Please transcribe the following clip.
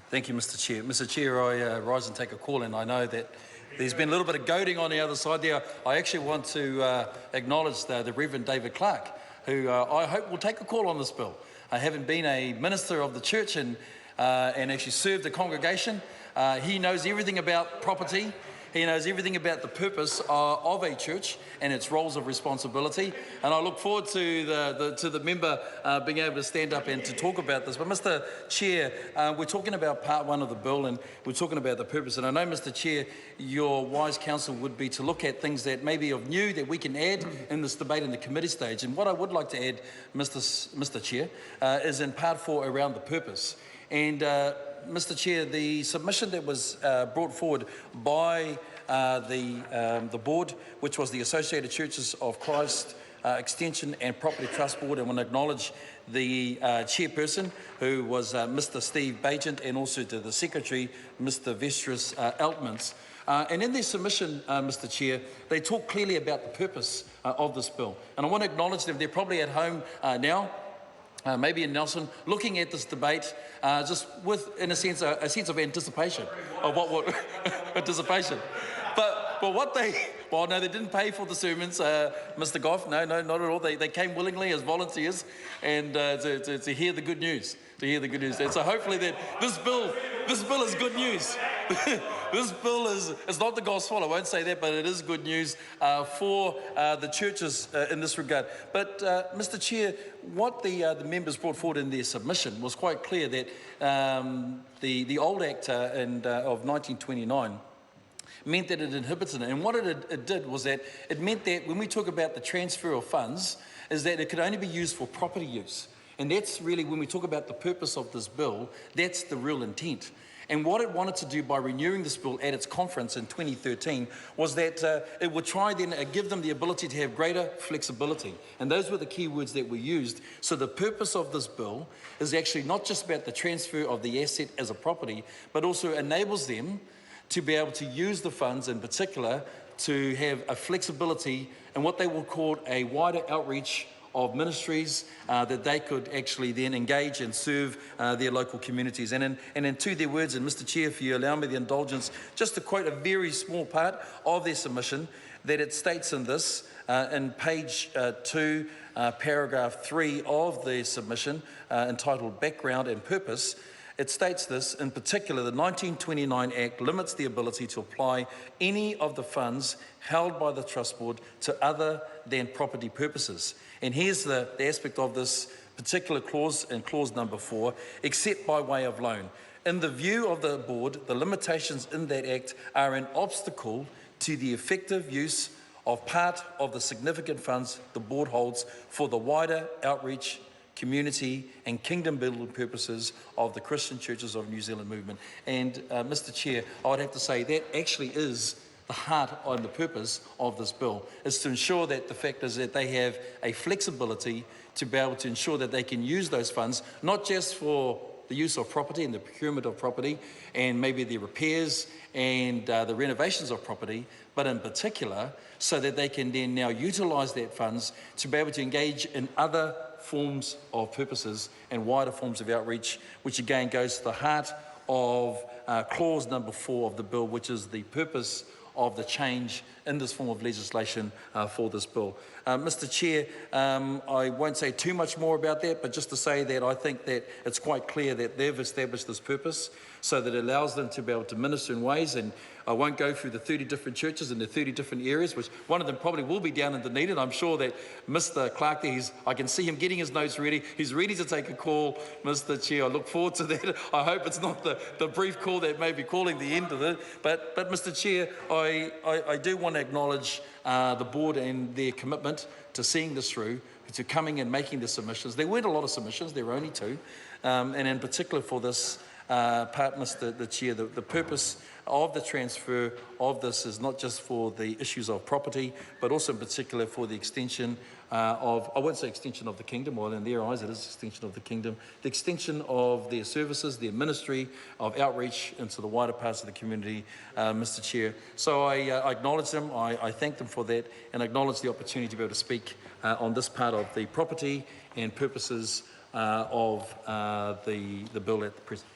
Thank you, Mr. Chair. Mr. Chair, I rise and take a call, and I know that there's been a little bit of goading on the other side there. I actually want to acknowledge the Reverend David Clark, who I hope will take a call on this bill. Having been a minister of the church and actually served the congregation, he knows everything about property. He knows everything about the purpose of a church and its roles of responsibility. And I look forward to the member being able to stand up and to talk about this. But Mr. Chair, we're talking about part one of the bill and we're talking about the purpose. And I know, Mr. Chair, your wise counsel would be to look at things that may be of new that we can add in this debate in the committee stage. And what I would like to add, Mr. Chair, is in part four around the purpose. And Mr. Chair, the submission that was brought forward by the board, which was the Associated Churches of Christ Extension and Property Trust Board, and I want to acknowledge the chairperson, who was Mr. Steve Bagent, and also to the secretary, Mr. Vestris Altmans. And in their submission, Mr. Chair, they talk clearly about the purpose of this bill. And I want to acknowledge them. They're probably at home now, maybe in Nelson, looking at this debate just with, in a sense of anticipation of what anticipation. But what well, no, they didn't pay for the sermons, Mr. Goff. No, not at all. They came willingly as volunteers and to hear the good news. And so hopefully that this bill is good news. This bill is not the gospel, I won't say that, but it is good news for the churches in this regard. But Mr. Chair, what the members brought forward in their submission was quite clear that the old Act of 1929 meant that it inhibited it. And what it did was that it meant that when we talk about the transfer of funds, is that it could only be used for property use. And that's really, when we talk about the purpose of this bill, that's the real intent. And what it wanted to do by renewing this bill at its conference in 2013 was that it would try then give them the ability to have greater flexibility. And those were the key words that were used. So the purpose of this bill is actually not just about the transfer of the asset as a property, but also enables them to be able to use the funds, in particular, to have a flexibility and what they will call a wider outreach of ministries that they could actually then engage and serve their local communities. And in to their words, and Mr. Chair, if you allow me the indulgence, just to quote a very small part of their submission, that it states in this, in page 2, paragraph 3 of the submission, entitled Background and Purpose. It states this, in particular, the 1929 Act limits the ability to apply any of the funds held by the Trust Board to other than property purposes. And here's the aspect of this particular clause, in clause number 4, except by way of loan. In the view of the board, the limitations in that Act are an obstacle to the effective use of part of the significant funds the board holds for the wider outreach, community and kingdom building purposes of the Christian Churches of New Zealand movement. And Mr. Chair, I would have to say that actually is the heart and the purpose of this bill, is to ensure that the fact is that they have a flexibility to be able to ensure that they can use those funds, not just for the use of property and the procurement of property and maybe the repairs and the renovations of property, but in particular so that they can then now utilise that funds to be able to engage in other forms of purposes and wider forms of outreach, which again goes to the heart of clause number 4 of the bill, which is the purpose of the change in this form of legislation for this bill. Mr. Chair, I won't say too much more about that, but just to say that I think that it's quite clear that they've established this purpose so that it allows them to be able to minister in ways, and I won't go through the 30 different churches in the 30 different areas, which one of them probably will be down in Dunedin. I'm sure that Mr. Clark there, I can see him getting his notes ready. He's ready to take a call, Mr. Chair. I look forward to that. I hope it's not the brief call that may be calling the end of it. But Mr. Chair, I do want to acknowledge the board and their commitment to seeing this through, to coming and making the submissions. There weren't a lot of submissions, there were only 2. And in particular for this part, Mr. Chair, the purpose of the transfer of this is not just for the issues of property, but also in particular for the extension of, I won't say extension of the kingdom, well in their eyes it is extension of the kingdom, the extension of their services, their ministry of outreach into the wider parts of the community, Mr. Chair. So I acknowledge them, I thank them for that, and acknowledge the opportunity to be able to speak on this part of the property and purposes of the bill at the present.